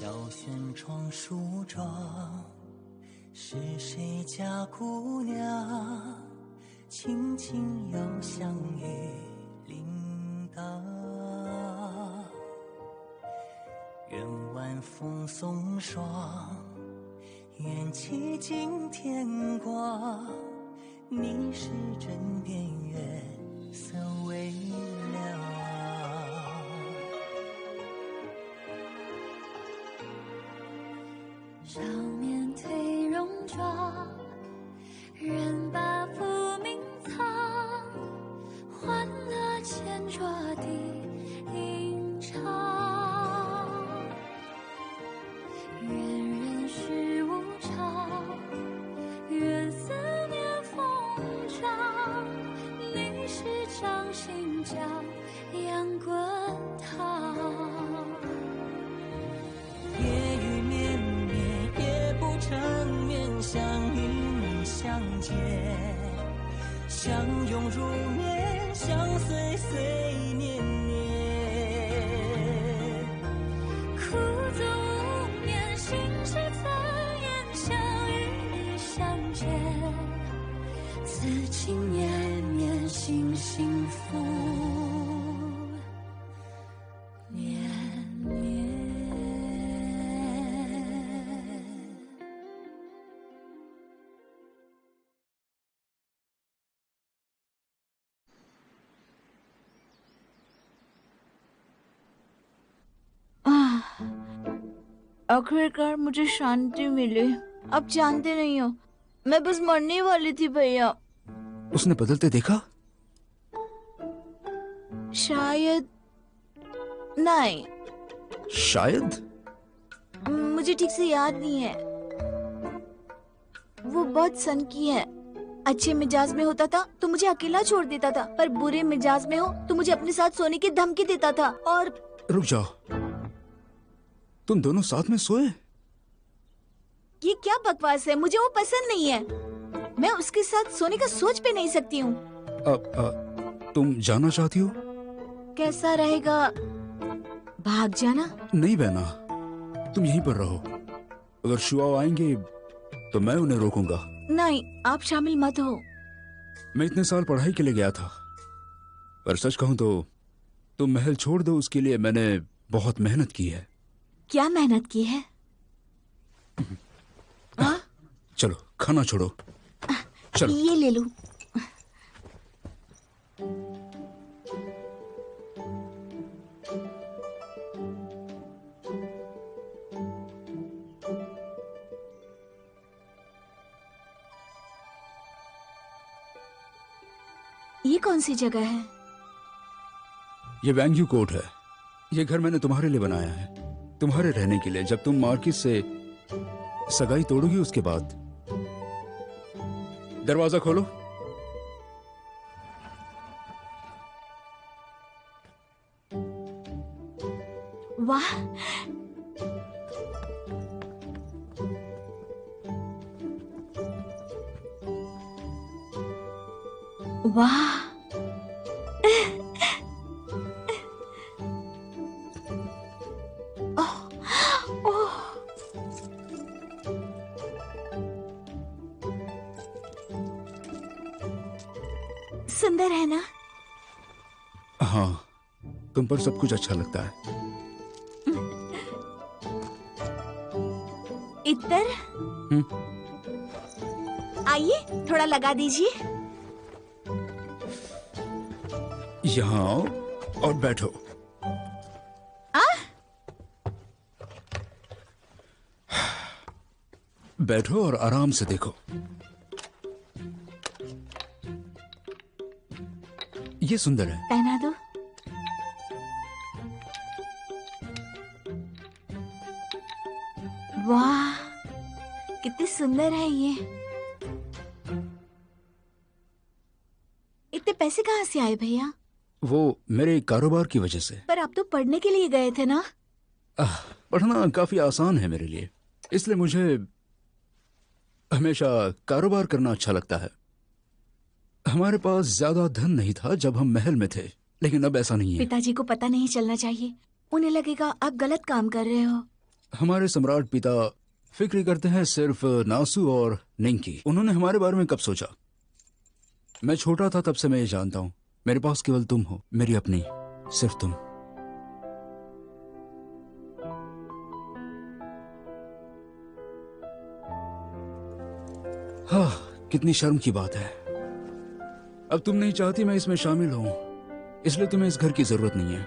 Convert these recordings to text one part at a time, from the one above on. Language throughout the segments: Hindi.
小轩窗梳妆，是谁家姑娘轻轻摇香玉铃铛？愿晚风送霜，愿凄尽天光。你是枕边月色微凉。少年褪戎装，人把浮名藏，欢乐浅酌的吟唱。愿人世无常，愿思念风涨。你是掌心角，阳滚烫。夜雨绵绵，也不成眠，相遇相见，相拥如眠，相随随年年。苦纵无眠，心事残言，相与你相见，此情绵绵，心幸福绵绵。आखिरकार मुझे शांति मिली। आप जानते नहीं हो, मैं बस मरने वाली थी भैया। उसने बदलते देखा? शायद नहीं, शायद? मुझे ठीक से याद नहीं है। वो बहुत सनकी है। अच्छे मिजाज में होता था तो मुझे अकेला छोड़ देता था, पर बुरे मिजाज में हो तो मुझे अपने साथ सोने की धमकी देता था। और रुक जाओ, तुम दोनों साथ में सोए? ये क्या बकवास है? मुझे वो पसंद नहीं है। मैं उसके साथ सोने का सोच भी नहीं सकती हूँ। तुम जाना चाहती हो? कैसा रहेगा, भाग जाना? नहीं बहना, तुम यहीं पर रहो। अगर शुआ आएंगे तो मैं उन्हें रोकूंगा। नहीं, आप शामिल मत हो। मैं इतने साल पढ़ाई के लिए गया था, पर सच कहूं तो तुम महल छोड़ दो, उसके लिए मैंने बहुत मेहनत की है। क्या मेहनत की है? चलो खाना छोड़ो, चलो। ये ले लो। ये कौन सी जगह है? ये वैंग्यू कोर्ट है। ये घर मैंने तुम्हारे लिए बनाया है, तुम्हारे रहने के लिए। जब तुम मार्किस से सगाई तोड़ोगी उसके बाद। दरवाजा खोलो। वाह, वाह। सुंदर है ना? हाँ, तुम पर सब कुछ अच्छा लगता है। इतर, आइए थोड़ा लगा दीजिए। यहाँ आओ और बैठो। बैठो और आराम से देखो। ये सुंदर है। पहना दो। वाह, कितनी सुंदर है ये। इतने पैसे कहाँ से आए भैया? वो मेरे कारोबार की वजह से। पर आप तो पढ़ने के लिए गए थे ना? पढ़ना काफी आसान है मेरे लिए, इसलिए मुझे हमेशा कारोबार करना अच्छा लगता है। हमारे पास ज्यादा धन नहीं था जब हम महल में थे, लेकिन अब ऐसा नहीं है। पिताजी को पता नहीं चलना चाहिए, उन्हें लगेगा आप गलत काम कर रहे हो। हमारे सम्राट पिता फिक्र करते हैं सिर्फ नासू और निंग की। उन्होंने हमारे बारे में कब सोचा? मैं छोटा था तब से मैं ये जानता हूं, मेरे पास केवल तुम हो, मेरी अपनी, सिर्फ तुम। हाँ, कितनी शर्म की बात है। अब तुम नहीं चाहती मैं इसमें शामिल हूं, इसलिए तुम्हें इस घर की जरूरत नहीं है।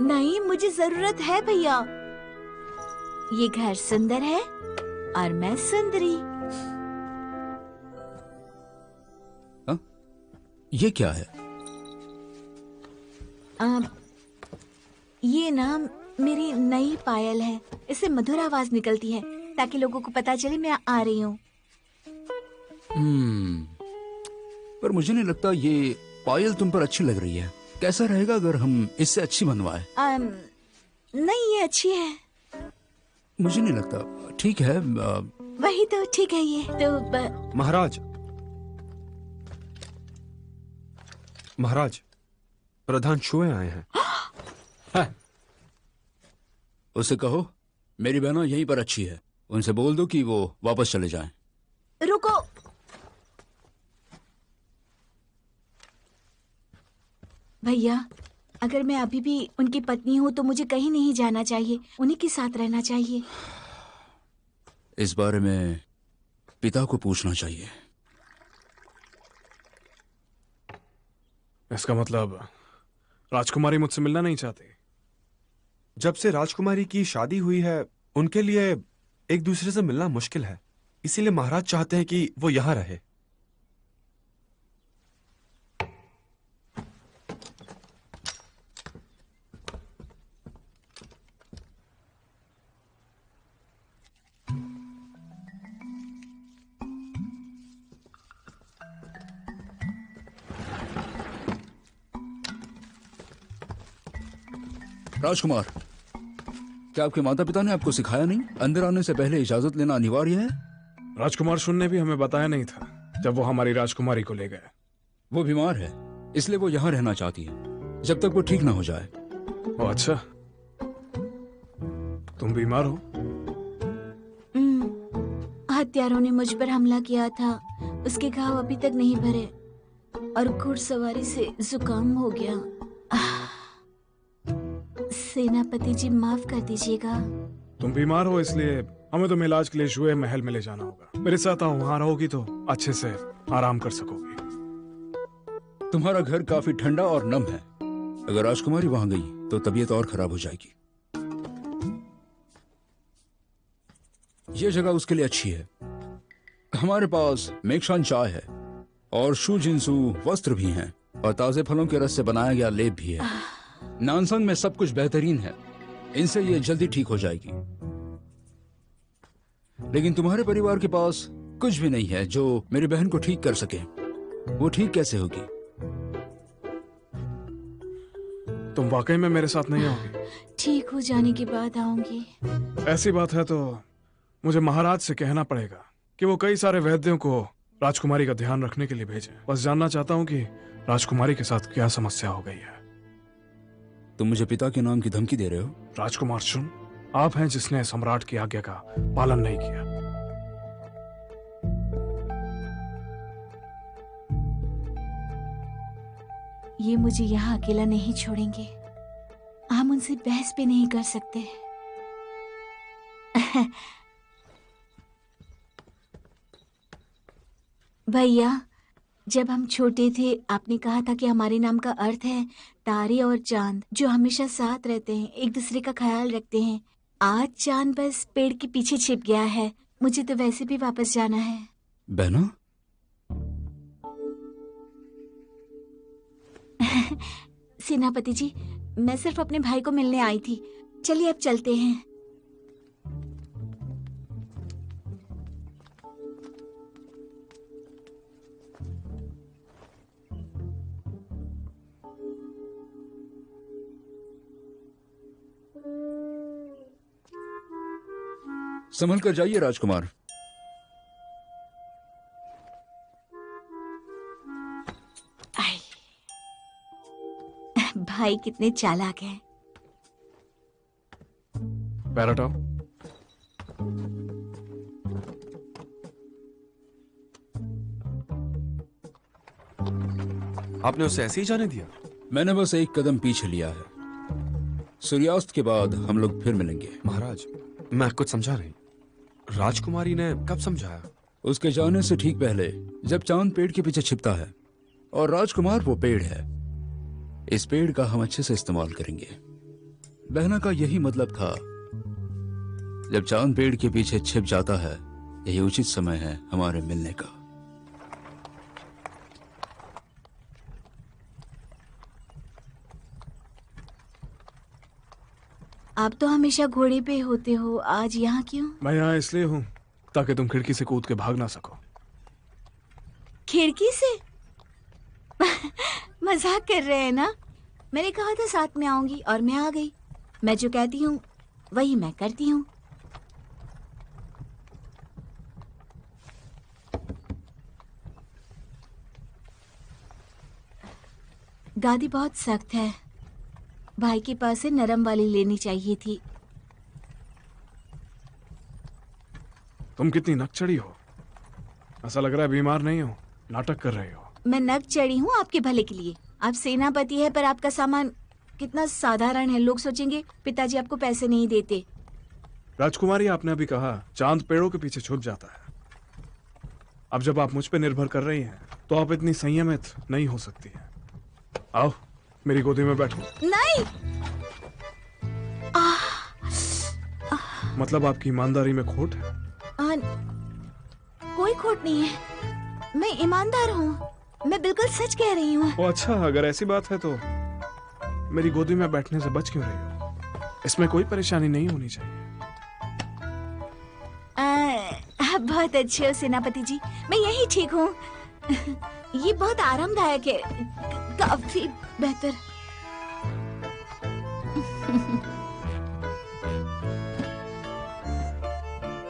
नहीं, मुझे जरूरत है भैया। ये घर सुंदर है और मैं सुंदरी। हाँ? ये क्या है? ये ना मेरी नई पायल है। इससे मधुर आवाज निकलती है ताकि लोगों को पता चले मैं आ रही हूँ। पर मुझे नहीं लगता ये पायल तुम पर अच्छी लग रही है। कैसा रहेगा अगर हम इससे अच्छी बनवाए? नहीं, ये अच्छी है। मुझे नहीं लगता। ठीक है। वही तो ठीक है। ये तो महाराज, प्रधान छुए आए हैं। उसे कहो मेरी बहना यहीं पर अच्छी है। उनसे बोल दो कि वो वापस चले जाएं। रुको। भैया, अगर मैं अभी भी उनकी पत्नी हूँ तो मुझे कहीं नहीं जाना चाहिए, उन्हीं के साथ रहना चाहिए। इस बारे में पिता को पूछना चाहिए। इसका मतलब राजकुमारी मुझसे मिलना नहीं चाहती। जब से राजकुमारी की शादी हुई है उनके लिए एक दूसरे से मिलना मुश्किल है, इसीलिए महाराज चाहते हैं कि वो यहां रहे। राजकुमार, क्या आपके माता पिता ने आपको सिखाया नहीं? अंदर आने से पहले इजाजत लेना अनिवार्य है। राजकुमार सुन ने भी हमें बताया नहीं था जब वो हमारी राजकुमारी को ले गए। वो बीमार है, इसलिए वो यहाँ रहना चाहती है जब तक वो ठीक ना हो जाए। ओ अच्छा, तुम बीमार हो? हत्यारों ने मुझ पर हमला किया था, उसके घाव अभी तक नहीं भरे और घुड़सवारी से जुकाम हो गया। सेनापति जी, माफ कर दीजिएगा। तुम बीमार हो इसलिए हमें तुम्हें इलाज के लिए शुए महल में ले जाना होगा। मेरे साथ आओ, वहां रहोगी तो अच्छे से आराम कर सकोगी। तुम्हारा घर काफी ठंडा और नम है। अगर राजकुमारी वहां गई तो तबीयत और खराब हो जाएगी। ये जगह उसके लिए अच्छी है। हमारे पास मेकशान चाय है और शूजिंसू वस्त्र भी हैं और ताजे फलों के रस से बनाया गया लेप भी है। नानसंग में सब कुछ बेहतरीन है, इनसे ये जल्दी ठीक हो जाएगी। लेकिन तुम्हारे परिवार के पास कुछ भी नहीं है जो मेरी बहन को ठीक कर सके। वो ठीक कैसे होगी? तुम वाकई में मेरे साथ नहीं आओगी? ठीक हो जाने के बाद आऊंगी। ऐसी बात है तो मुझे महाराज से कहना पड़ेगा कि वो कई सारे वैद्यों को राजकुमारी का ध्यान रखने के लिए भेजें। बस जानना चाहता हूँ कि राजकुमारी के साथ क्या समस्या हो गई है। तुम मुझे पिता के नाम की धमकी दे रहे हो? राजकुमार सुन, आप हैं जिसने सम्राट की आज्ञा का पालन नहीं किया। ये मुझे यहाँ अकेला नहीं छोड़ेंगे। हम उनसे बहस भी नहीं कर सकते। भैया, जब हम छोटे थे आपने कहा था कि हमारे नाम का अर्थ है तारे और चांद जो हमेशा साथ रहते हैं, एक दूसरे का ख्याल रखते हैं। आज चांद बस पेड़ के पीछे छिप गया है। मुझे तो वैसे भी वापस जाना है। बहना? सेनापति जी, मैं सिर्फ अपने भाई को मिलने आई थी। चलिए अब चलते हैं। संभल कर जाइए राजकुमार। भाई कितने चालाक हैं। पैर हटाओ। आपने उसे ऐसे ही जाने दिया? मैंने बस एक कदम पीछे लिया है। सूर्यास्त के बाद हम लोग फिर मिलेंगे। महाराज, मैं कुछ समझा नहीं। राजकुमारी ने कब समझाया? उसके जाने से ठीक पहले, जब चांद पेड़ के पीछे छिपता है और राजकुमार वो पेड़ है। इस पेड़ का हम अच्छे से इस्तेमाल करेंगे। बहना का यही मतलब था। जब चांद पेड़ के पीछे छिप जाता है, यही उचित समय है हमारे मिलने का। आप तो हमेशा घोड़े पे होते हो, आज यहाँ क्यों? मैं यहाँ इसलिए हूँ ताकि तुम खिड़की से कूद के भाग ना सको। खिड़की से? मजाक कर रहे हैं ना? मैंने कहा था साथ में आऊंगी और मैं आ गई। मैं जो कहती हूँ वही मैं करती हूँ। गादी बहुत सख्त है। भाई के पास से नरम वाली लेनी चाहिए थी। तुम कितनी नक चढ़ी हो। ऐसा लग रहा है बीमार नहीं हो, नाटक कर रही हो। मैं नक चढ़ी हूँ आपके भले के लिए। आप सेनापति है पर आपका सामान कितना साधारण है। लोग सोचेंगे पिताजी आपको पैसे नहीं देते। राजकुमारी, आपने अभी कहा चांद पेड़ों के पीछे छुप जाता है। अब जब आप मुझ पे निर्भर कर रही हैं, तो आप इतनी संयमित नहीं हो सकती हैं। आओ मेरी गोदी में बैठो। नहीं। मतलब आपकी ईमानदारी में खोट है? कोई खोट नहीं है। मैं ईमानदार हूँ। मैं बिल्कुल सच कह रही हूँ। ओ अच्छा, अगर ऐसी बात है तो मेरी गोदी में बैठने से बच क्यों रही हो? इसमें कोई परेशानी नहीं होनी चाहिए। आप बहुत अच्छे हो सेनापति जी। मैं यही ठीक हूँ। ये बहुत आरामदायक है, काफी बेहतर।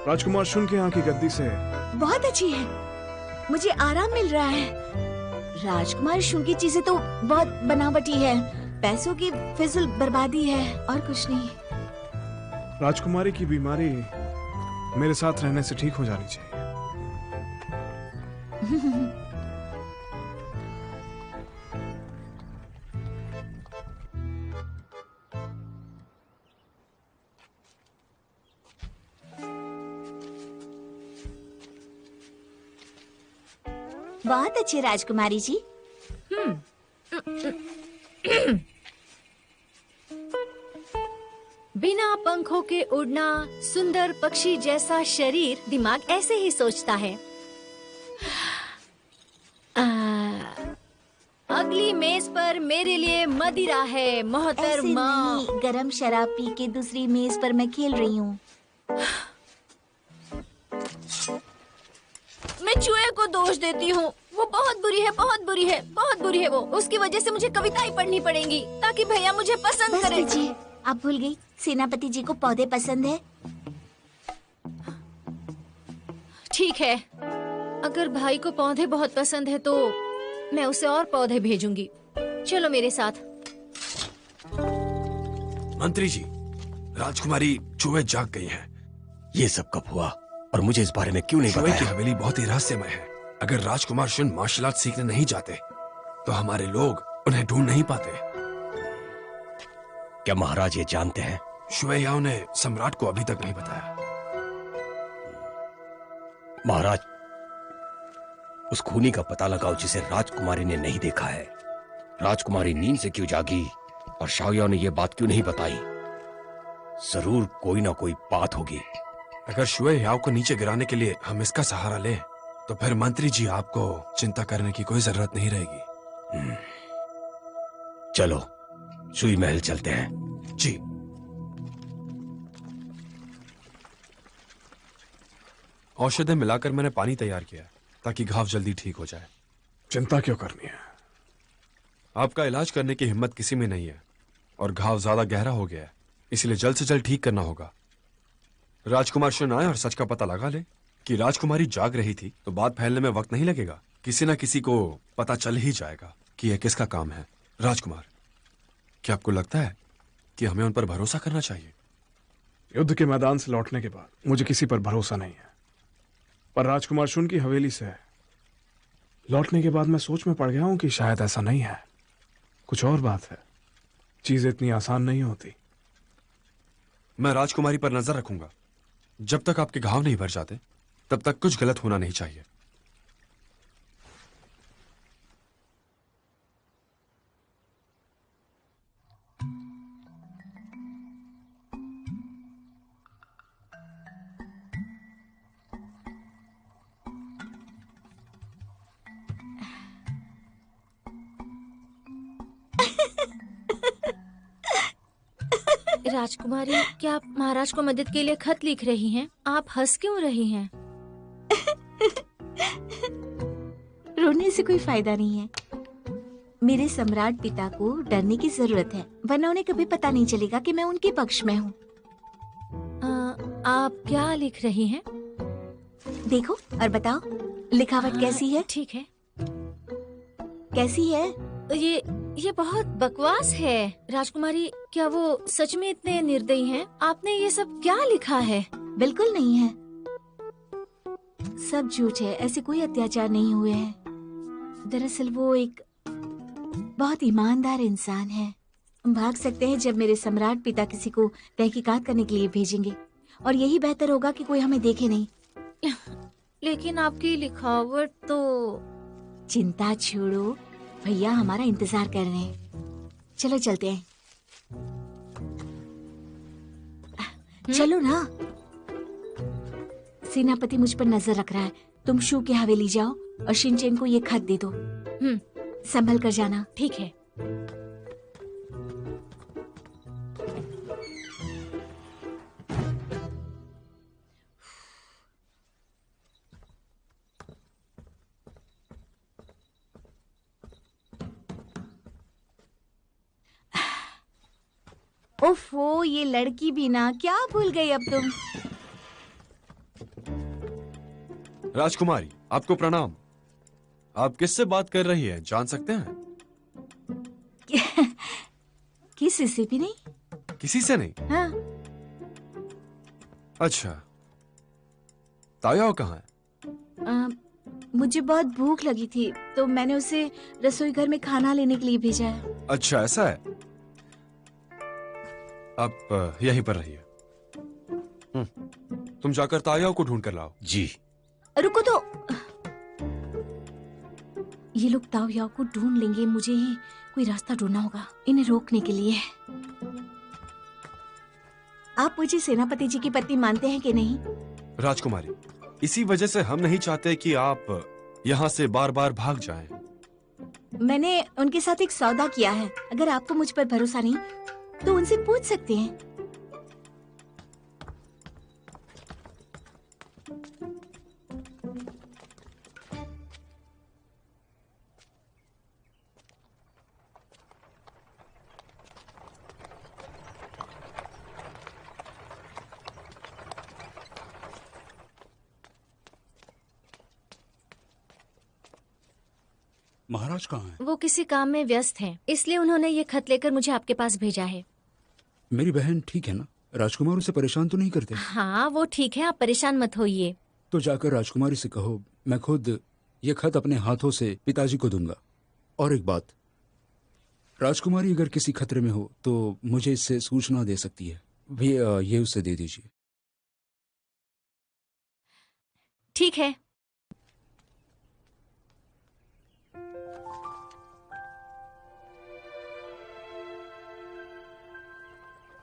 राजकुमार शुन के यहाँ की गद्दी से बहुत अच्छी है। मुझे आराम मिल रहा है। राजकुमार शुन की चीजें तो बहुत बनावटी है। पैसों की फिजूल बर्बादी है और कुछ नहीं। राजकुमारी की बीमारी मेरे साथ रहने से ठीक हो जानी चाहिए। बहुत अच्छी राजकुमारी जी। बिना पंखों के उड़ना, सुंदर पक्षी जैसा शरीर, दिमाग ऐसे ही सोचता है। अगली मेज पर मेरे लिए मदिरा है ऐसे मोहतरमा। नहीं, गरम शराब पी के दूसरी मेज पर मैं खेल रही हूँ। मैं चूहे को दोष देती हूँ। वो बहुत बुरी है, बहुत बुरी है, बहुत बुरी है वो। उसकी वजह से मुझे कविताएं पढ़नी पड़ेंगी ताकि भैया मुझे पसंद बस करे। कीजिए, आप भूल गई सेनापति जी को पौधे पसंद है। ठीक है, अगर भाई को पौधे बहुत पसंद है तो मैं उसे और पौधे भेजूंगी। चलो मेरे साथ। मंत्री जी, राजकुमारी चूहे जाग गई हैं। ये सब कब हुआ और मुझे इस बारे में क्यों नहीं चूहे की बताया? हवेली बहुत ही रहस्यमय है। अगर राजकुमार शुन मार्शल आर्ट सीखने नहीं जाते तो हमारे लोग उन्हें ढूंढ नहीं पाते। क्या महाराज ये जानते हैं? शुएयाओ ने सम्राट को अभी तक नहीं बताया। महाराज, उस खूनी का पता लगाओ जिसे राजकुमारी ने नहीं देखा है। राजकुमारी नींद से क्यों जागी और शाओयाओ ने यह बात क्यों नहीं बताई? जरूर कोई ना कोई बात होगी। अगर शुएयाओ को नीचे गिराने के लिए हम इसका सहारा लें तो फिर मंत्री जी आपको चिंता करने की कोई जरूरत नहीं रहेगी। चलो सुई महल चलते हैं। जी। औषधि मिलाकर मैंने पानी तैयार किया ताकि घाव जल्दी ठीक हो जाए। चिंता क्यों करनी है? आपका इलाज करने की हिम्मत किसी में नहीं है और घाव ज्यादा गहरा हो गया है, इसलिए जल्द से जल्द ठीक करना होगा। राजकुमार शुन आए और सच का पता लगा ले कि राजकुमारी जाग रही थी तो बात फैलने में वक्त नहीं लगेगा। किसी ना किसी को पता चल ही जाएगा कि यह किसका काम है। राजकुमार, क्या आपको लगता है कि हमें उन पर भरोसा करना चाहिए? युद्ध के मैदान से लौटने के बाद मुझे किसी पर भरोसा नहीं है, पर राजकुमार शुन की हवेली से लौटने के बाद मैं सोच में पड़ गया हूं कि शायद ऐसा नहीं है, कुछ और बात है। चीजें इतनी आसान नहीं होती। मैं राजकुमारी पर नजर रखूंगा। जब तक आपके घाव नहीं भर जाते तब तक कुछ गलत होना नहीं चाहिए। राजकुमारी, क्या आप महाराज को मदद के लिए खत लिख रही हैं? आप हंस क्यों रही हैं? रोने से कोई फायदा नहीं है। मेरे सम्राट पिता को डरने की जरूरत है, वरना उन्हें कभी पता नहीं चलेगा कि मैं उनके पक्ष में हूँ। आप क्या लिख रही हैं? देखो और बताओ, लिखावट कैसी है? ठीक है। कैसी है? ये बहुत बकवास है। राजकुमारी, क्या वो सच में इतने निर्दयी हैं? आपने ये सब क्या लिखा है? बिल्कुल नहीं है, सब झूठ है। ऐसे कोई अत्याचार नहीं हुए हैं। दरअसल वो एक बहुत ईमानदार इंसान है। हम भाग सकते हैं जब मेरे सम्राट पिता किसी को तहकीकात करने के लिए भेजेंगे, और यही बेहतर होगा कि कोई हमें देखे नहीं। लेकिन आपकी लिखावट तो... चिंता छोड़ो, भैया हमारा इंतजार कर रहे हैं। चलो चलते हैं। चलो ना। सेनापति मुझ पर नजर रख रहा है। तुम शू की हवेली जाओ और शिनचेन को ये खत दे दो। संभल कर जाना। ठीक है। ओफो, ये लड़की भी ना, क्या भूल गई अब तुम। राजकुमारी, आपको प्रणाम। आप किससे बात कर रही हैं, जान सकते हैं? किसी से भी नहीं। किसी से नहीं? हाँ। अच्छा, तायाओ कहाँ है? मुझे बहुत भूख लगी थी तो मैंने उसे रसोई घर में खाना लेने के लिए भेजा है। अच्छा, ऐसा है। आप यहीं पर रहिए। तुम जाकर तायाओ को ढूंढ कर लाओ। जी। रुको तो, ये लोग ताओयाओ को ढूंढ लेंगे, मुझे ही कोई रास्ता ढूंढना होगा इन्हें रोकने के लिए। आप मुझे सेनापति जी की पत्नी मानते हैं कि नहीं? राजकुमारी, इसी वजह से हम नहीं चाहते कि आप यहाँ से बार बार भाग जाएं। मैंने उनके साथ एक सौदा किया है। अगर आपको मुझ पर भरोसा नहीं तो उनसे पूछ सकते हैं। महाराज कहाँ हैं? वो किसी काम में व्यस्त हैं, इसलिए उन्होंने ये खत लेकर मुझे आपके पास भेजा है। मेरी बहन ठीक है ना? राजकुमार उसे परेशान तो नहीं करते? हाँ, वो ठीक है, आप परेशान मत होइए। तो जाकर राजकुमारी से कहो मैं खुद ये खत अपने हाथों से पिताजी को दूंगा। और एक बात, राजकुमारी अगर किसी खतरे में हो तो मुझे इससे सूचना दे सकती है। भैया ये उसे दे दीजिए। ठीक है।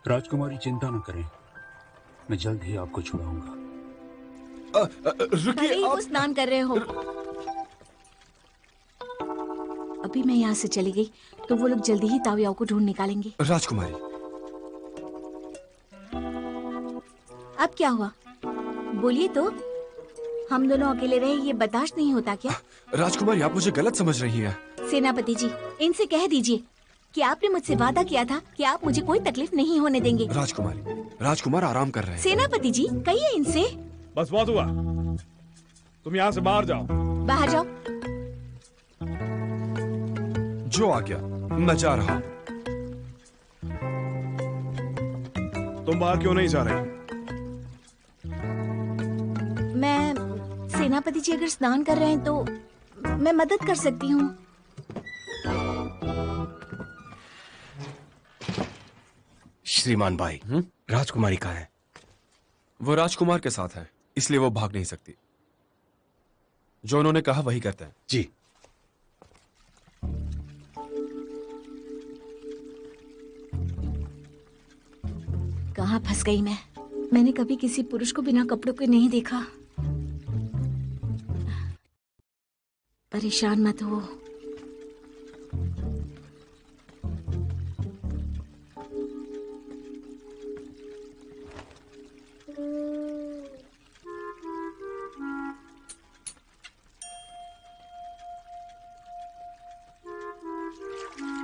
राजकुमारी चिंता न करें, मैं जल्द ही आपको छुड़ाऊंगा। रुकिए, वो स्नान कर रहे हो। अभी मैं यहाँ से चली गई तो वो लोग जल्दी ही ताओयाओ को ढूंढ निकालेंगे। राजकुमारी, अब क्या हुआ? बोलिए तो। हम दोनों अकेले रहे ये बर्दाश्त नहीं होता क्या? राजकुमारी, आप मुझे गलत समझ रही हैं। सेनापति जी, इनसे कह दीजिए कि आपने मुझसे वादा किया था कि आप मुझे कोई तकलीफ नहीं होने देंगे। राजकुमारी, राजकुमार आराम कर रहे हैं। सेनापति जी, कहिए इनसे। बस बहुत हुआ, तुम यहाँ से बाहर जाओ। बाहर जाओ। जो आ गया, मैं जा रहा हूँ। तुम बाहर क्यों नहीं जा रही? सेनापति जी अगर स्नान कर रहे हैं तो मैं मदद कर सकती हूँ। श्रीमान भाई, राजकुमारी कहाँ है? वो राजकुमार के साथ है, इसलिए वो भाग नहीं सकती। जो उन्होंने कहा वही करते हैं। जी। कहाँ फंस गई मैं? मैंने कभी किसी पुरुष को बिना कपड़ों के नहीं देखा। परेशान मत हो।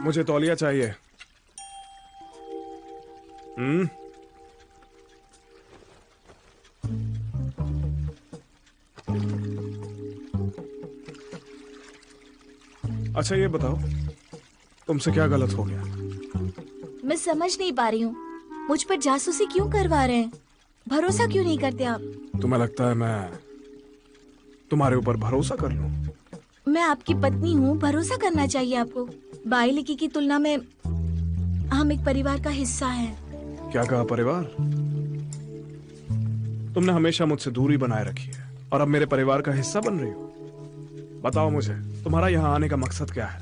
मुझे तौलिया चाहिए। अच्छा ये बताओ, तुमसे क्या गलत हो गया? मैं समझ नहीं पा रही हूँ, मुझ पर जासूसी क्यों करवा रहे हैं? भरोसा क्यों नहीं करते आप? तुम्हें लगता है मैं तुम्हारे ऊपर भरोसा कर लूं? मैं आपकी पत्नी हूँ, भरोसा करना चाहिए आपको। बाई लिकी की तुलना में हम एक परिवार का हिस्सा हैं। क्या कहा परिवार? तुमने हमेशा मुझसे दूरी बनाए रखी है और अब मेरे परिवार का हिस्सा बन रही हो। बताओ मुझे, तुम्हारा यहाँ आने का मकसद क्या है?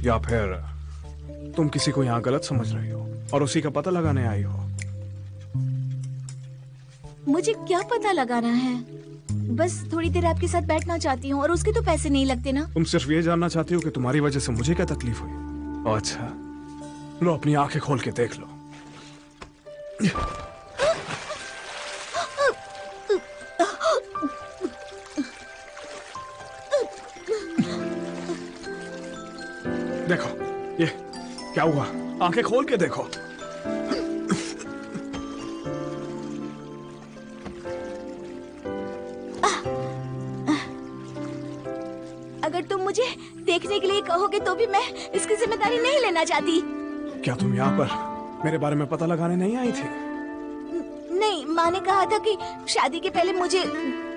या फिर तुम किसी को यहाँ गलत समझ रही हो और उसी का पता लगाने आई हो? मुझे क्या पता लगाना है? बस थोड़ी देर आपके साथ बैठना चाहती हूँ और उसके तो पैसे नहीं लगते ना। तुम सिर्फ ये जानना चाहती हो कि तुम्हारी वजह से मुझे क्या तकलीफ हुई? अच्छा, लो अपनी आंखें खोल के देख लो। देखो ये क्या हुआ, आंखें खोल के देखो। अगर तुम मुझे देखने के लिए कहोगे तो भी मैं इसकी जिम्मेदारी नहीं लेना चाहती। क्या तुम यहाँ पर मेरे बारे में पता लगाने नहीं आई थी? नहीं, माँ ने कहा था कि शादी के पहले मुझे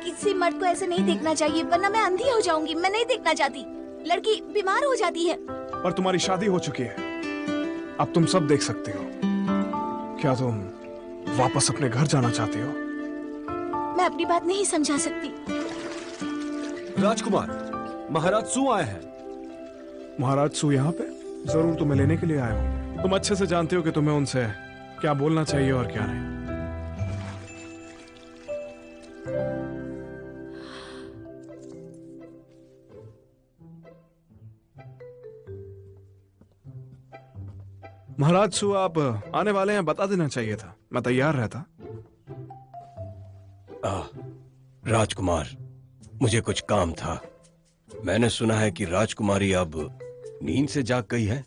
किसी मर्द को ऐसे नहीं देखना चाहिए, वरना मैं अंधी हो जाऊंगी। मैं नहीं देखना चाहती, लड़की बीमार हो जाती है। पर तुम्हारी शादी हो चुकी है, अब तुम सब देख सकती हो। क्या तुम वापस अपने घर जाना चाहती हो? मैं अपनी बात नहीं समझा सकती। राजकुमार, महाराज सू आए हैं। महाराज सू यहाँ पे? जरूर तुम्हें लेने के लिए आए होंगे। तुम अच्छे से जानते हो कि तुम्हें उनसे क्या बोलना चाहिए और क्या नहीं। महाराज सू आप आने वाले हैं, बता देना चाहिए था, मैं तैयार रहता। राजकुमार, मुझे कुछ काम था। मैंने सुना है कि राजकुमारी अब नींद से जाग गई है।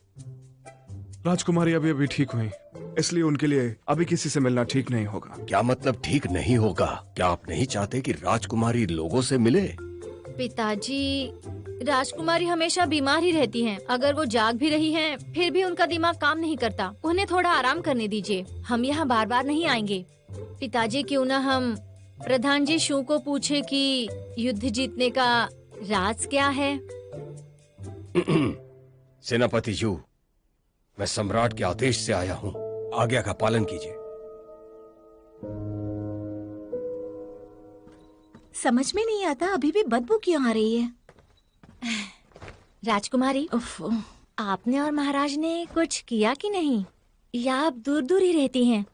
राजकुमारी अभी अभी ठीक हुई, इसलिए उनके लिए अभी किसी से मिलना ठीक नहीं होगा। क्या मतलब ठीक नहीं होगा? क्या आप नहीं चाहते कि राजकुमारी लोगों से मिले? पिताजी, राजकुमारी हमेशा बीमार ही रहती हैं। अगर वो जाग भी रही हैं, फिर भी उनका दिमाग काम नहीं करता। उन्हें थोड़ा आराम करने दीजिए। हम यहाँ बार बार नहीं आएंगे। पिताजी, क्यों ना हम प्रधान जी शू को पूछे कि युद्ध जीतने का राज क्या है? सेनापति यू, मैं सम्राट के आदेश से आया हूँ, आज्ञा का पालन कीजिए। समझ में नहीं आता अभी भी बदबू क्यों आ रही है। राजकुमारी, आपने और महाराज ने कुछ किया कि नहीं, या आप दूर दूर ही रहती हैं?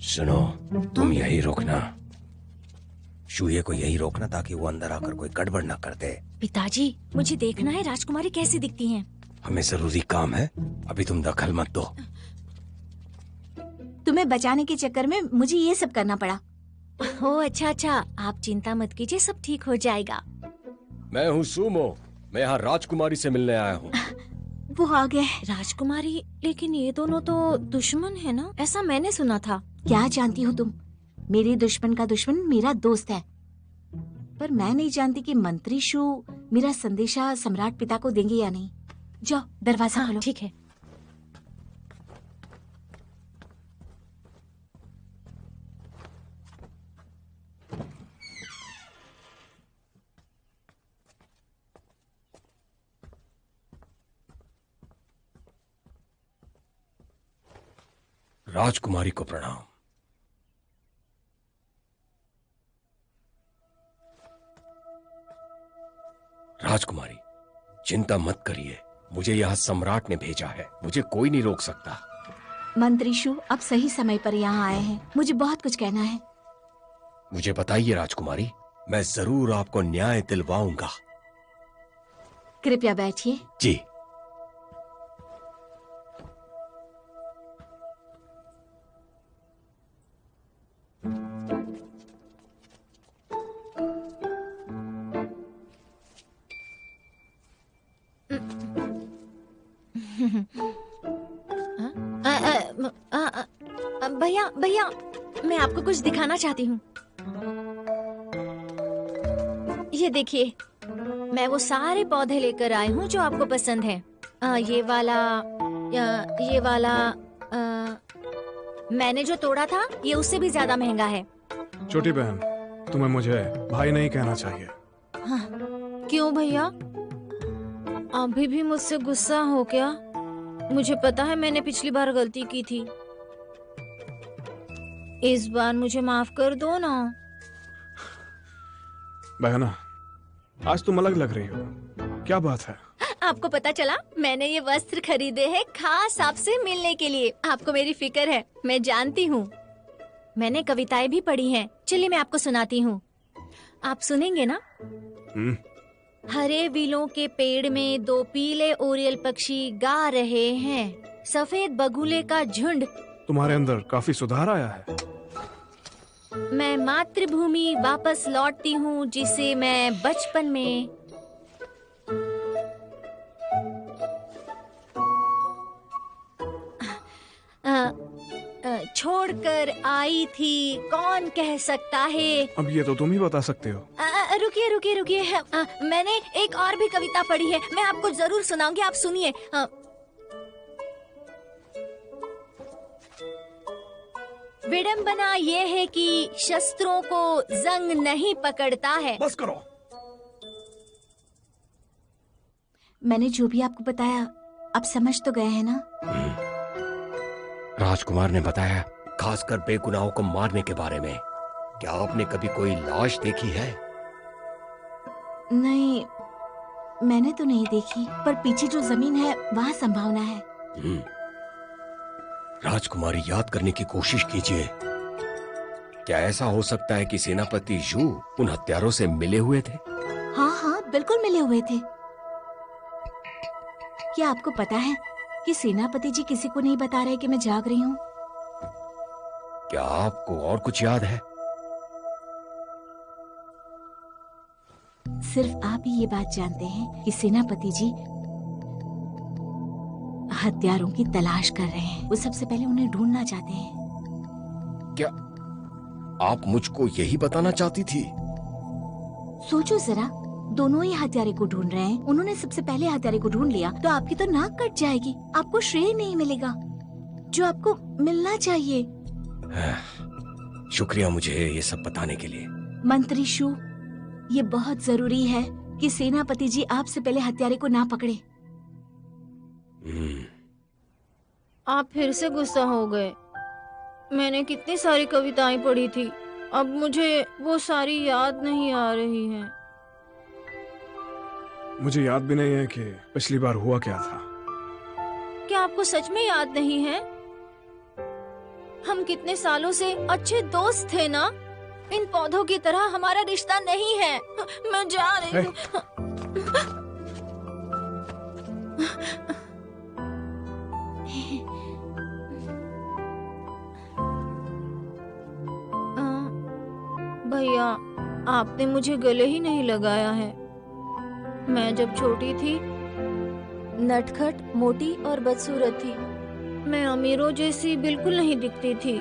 सुनो, तुम यही रोकना, शूये को यही रोकना ताकि वो अंदर आकर कोई गड़बड़ ना कर दे। पिताजी, मुझे देखना है राजकुमारी कैसी दिखती हैं। हमें जरूरी काम है, अभी तुम दखल मत दो। तुम्हें बचाने के चक्कर में मुझे ये सब करना पड़ा। ओह अच्छा अच्छा, आप चिंता मत कीजिए, सब ठीक हो जाएगा। मैं हूँ सूमो, मैं यहाँ राजकुमारी से मिलने आया हूँ। वो आ गए। राजकुमारी, लेकिन ये दोनों तो दुश्मन है ना, ऐसा मैंने सुना था। क्या जानती हो तुम? मेरे दुश्मन का दुश्मन मेरा दोस्त है। पर मैं नहीं जानती कि मंत्री शू मेरा संदेशा सम्राट पिता को देंगे या नहीं। जाओ दरवाजा खोलो। ठीक है। राजकुमारी को प्रणाम। राजकुमारी, चिंता मत करिए, मुझे यहाँ सम्राट ने भेजा है, मुझे कोई नहीं रोक सकता। मंत्री शु, आप सही समय पर यहाँ आए हैं, मुझे बहुत कुछ कहना है। मुझे बताइए राजकुमारी, मैं जरूर आपको न्याय दिलवाऊंगा। कृपया बैठिए। जी। भैया भैया, मैं आपको कुछ दिखाना चाहती हूँ। ये देखिए, मैं वो सारे पौधे लेकर आई हूँ जो आपको पसंद है। ये वाला मैंने जो तोड़ा था, ये उससे भी ज्यादा महंगा है। छोटी बहन, तुम्हें मुझे भाई नहीं कहना चाहिए। हाँ, क्यों भैया? अभी भी मुझसे गुस्सा हो क्या? मुझे पता है मैंने पिछली बार गलती की थी। इस बार मुझे माफ कर दो ना। बहना, आज तुम अलग लग रही हो, क्या बात है? आपको पता चला? मैंने ये वस्त्र खरीदे हैं खास आपसे मिलने के लिए। आपको मेरी फिक्र है, मैं जानती हूँ। मैंने कविताएं भी पढ़ी हैं। चलिए मैं आपको सुनाती हूँ, आप सुनेंगे ना? हरे विलों के पेड़ में दो पीले ओरियल पक्षी गा रहे हैं, सफेद बगुले का झुंड। तुम्हारे अंदर काफी सुधार आया है। मैं मातृभूमि वापस लौटती हूँ जिसे मैं बचपन में छोड़कर आई थी। कौन कह सकता है? अब ये तो तुम ही बता सकते हो। रुकिए रुकिए रुकिए, मैंने एक और भी कविता पढ़ी है, मैं आपको जरूर सुनाऊंगी, आप सुनिए। विडंबना ये है कि शस्त्रों को जंग नहीं पकड़ता है। बस करो। मैंने जो भी आपको बताया, आप समझ तो गए हैं ना? राजकुमार ने बताया, खासकर बेगुनाहों को मारने के बारे में। क्या आपने कभी कोई लाश देखी है? नहीं, मैंने तो नहीं देखी, पर पीछे जो जमीन है वहाँ संभावना है। राजकुमारी, याद करने की कोशिश कीजिए। क्या ऐसा हो सकता है कि सेनापति यू उन हत्यारों से मिले हुए थे? हाँ हाँ, बिल्कुल मिले हुए थे। क्या आपको पता है कि सेनापति जी किसी को नहीं बता रहे कि मैं जाग रही हूँ? क्या आपको और कुछ याद है? सिर्फ आप ही ये बात जानते हैं कि सेनापति जी हत्यारों की तलाश कर रहे हैं। वो सबसे पहले उन्हें ढूंढना चाहते हैं। क्या आप मुझको यही बताना चाहती थी? सोचो जरा, दोनों ही हत्यारे को ढूंढ रहे हैं। उन्होंने सबसे पहले हत्यारे को ढूंढ लिया तो आपकी तो नाक कट जाएगी, आपको श्रेय नहीं मिलेगा जो आपको मिलना चाहिए। शुक्रिया मुझे ये सब बताने के लिए। मंत्री शू, ये बहुत जरूरी है कि सेनापति जी आपसे पहले हत्यारे को ना पकड़े। आप फिर से गुस्सा हो गए। मैंने कितनी सारी कविताएं पढ़ी थी, अब मुझे वो सारी याद नहीं आ रही हैं। मुझे याद भी नहीं है कि पिछली बार हुआ क्या था। क्या आपको सच में याद नहीं है? हम कितने सालों से अच्छे दोस्त थे ना? इन पौधों की तरह हमारा रिश्ता नहीं है। मैं जा रही हूँ। भैया, आपने मुझे गले ही नहीं लगाया है। मैं जब छोटी थी, नटखट, मोटी और बदसूरत थी। मैं अमीरों जैसी बिल्कुल नहीं दिखती थी,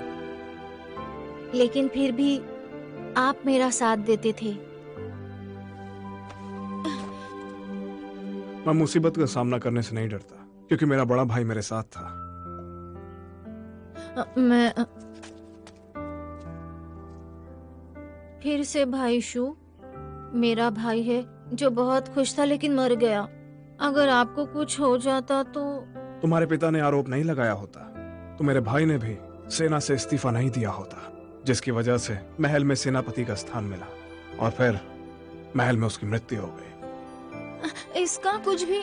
लेकिन फिर भी आप मेरा साथ देते थे। मैं मुसीबत का सामना करने से नहीं डरता, क्योंकि मेरा बड़ा भाई मेरे साथ था। मैं फिर से भाई शू, मेरा भाई है जो बहुत खुश था लेकिन मर गया। अगर आपको कुछ हो जाता तो? तुम्हारे पिता ने आरोप नहीं लगाया होता तो मेरे भाई ने भी सेना से इस्तीफा नहीं दिया होता, जिसकी वजह से महल में सेनापति का स्थान मिला और फिर महल में उसकी मृत्यु हो गई। इसका कुछ भी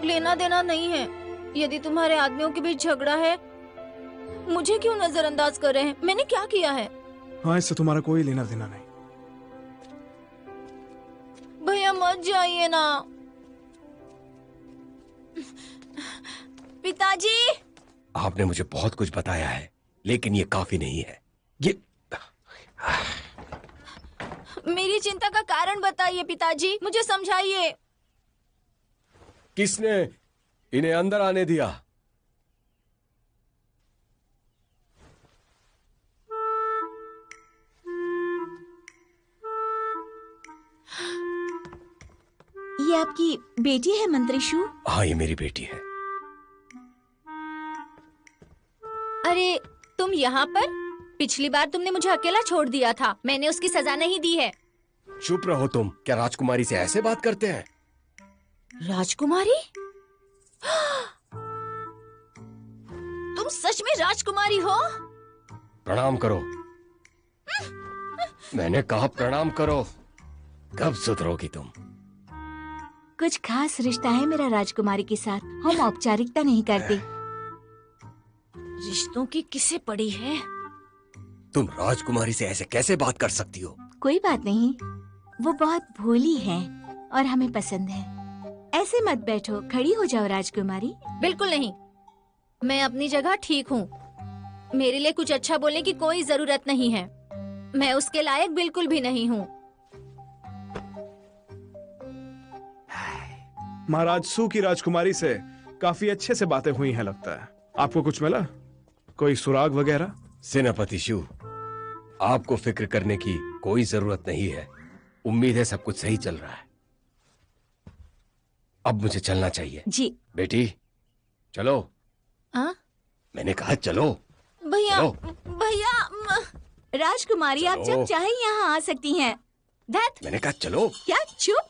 लेना देना नहीं है। यदि तुम्हारे आदमियों के बीच झगड़ा है, मुझे क्यों नजरअंदाज कर रहे हैं? मैंने क्या किया है? हाँ, इससे तुम्हारा कोई लेना देना नहीं। भैया मत जाइए ना। पिताजी, आपने मुझे बहुत कुछ बताया है, लेकिन ये काफी नहीं है। ये मेरी चिंता का कारण बताइए पिताजी, मुझे समझाइए। किसने इन्हें अंदर आने दिया? ये आपकी बेटी है मंत्री शू? हाँ, ये मेरी बेटी है। अरे तुम यहाँ पर? पिछली बार तुमने मुझे अकेला छोड़ दिया था, मैंने उसकी सजा नहीं दी है। चुप रहो तुम। क्या राजकुमारी से ऐसे बात करते हैं? राजकुमारी? तुम सच में राजकुमारी हो? प्रणाम करो। मैंने कहा प्रणाम करो। कब सुधरोगी तुम? कुछ खास रिश्ता है मेरा राजकुमारी के साथ, हम औपचारिकता नहीं करते। रिश्तों की किसे पड़ी है? तुम राजकुमारी से ऐसे कैसे बात कर सकती हो? कोई बात नहीं, वो बहुत भोली है और हमें पसंद है। ऐसे मत बैठो, खड़ी हो जाओ राजकुमारी। बिल्कुल नहीं, मैं अपनी जगह ठीक हूँ। मेरे लिए कुछ अच्छा बोलने की कोई जरूरत नहीं है। मैं उसके लायक बिल्कुल भी नहीं हूँ। महाराज सू की राजकुमारी से काफी अच्छे से बातें हुई हैं लगता है। आपको कुछ मिला? कोई सुराग वगैरह? सेनापति शू, आपको फिक्र करने की कोई जरूरत नहीं है। उम्मीद है सब कुछ सही चल रहा है। अब मुझे चलना चाहिए। जी बेटी चलो। हाँ? मैंने कहा चलो। भैया, चलो। भैया। राजकुमारी, आप चलो। जब चाहे यहाँ आ सकती हैं। धत, मैंने कहा चलो। क्या? चुप।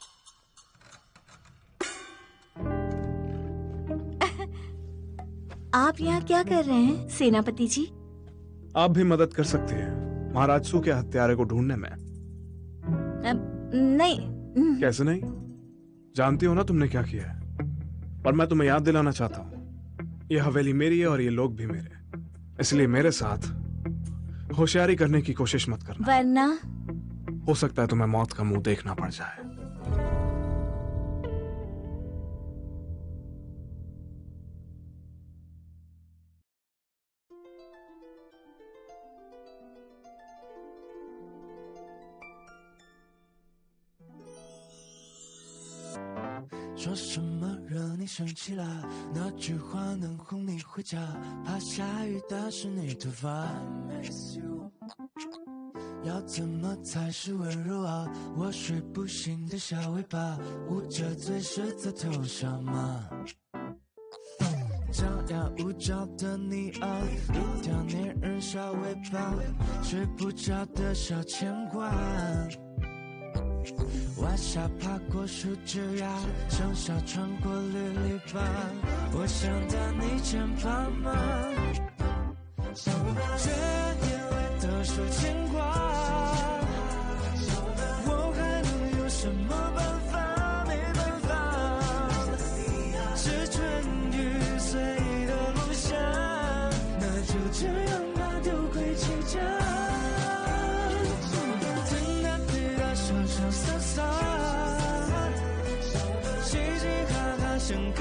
आप यहाँ क्या कर रहे हैं सेनापति जी? आप भी मदद कर सकती हैं महाराज सू के हत्यारे को ढूंढने में। नहीं। कैसे नहीं? जानती हो ना तुमने क्या किया है। और मैं तुम्हें याद दिलाना चाहता हूँ, ये हवेली मेरी है और ये लोग भी मेरे। इसलिए मेरे साथ होशियारी करने की कोशिश मत करना, वरना हो सकता है तुम्हें मौत का मुंह देखना पड़ जाए।说什么惹你生气了？那句话能哄你回家？怕下雨打湿你头发。要怎么才是温柔啊？我睡不醒的小尾巴，捂着嘴睡在头上吗？张牙舞爪的你啊，一条粘人小尾巴，睡不着的小牵挂。晚霞爬过树枝呀，盛夏穿过绿篱笆，我想到你肩膀吗？这眼泪都说牵挂，我还能有什么办法？没办法，是春雨随的路下，那就这样吧，丢盔弃甲。傻傻洒洒，嘻嘻哈哈像个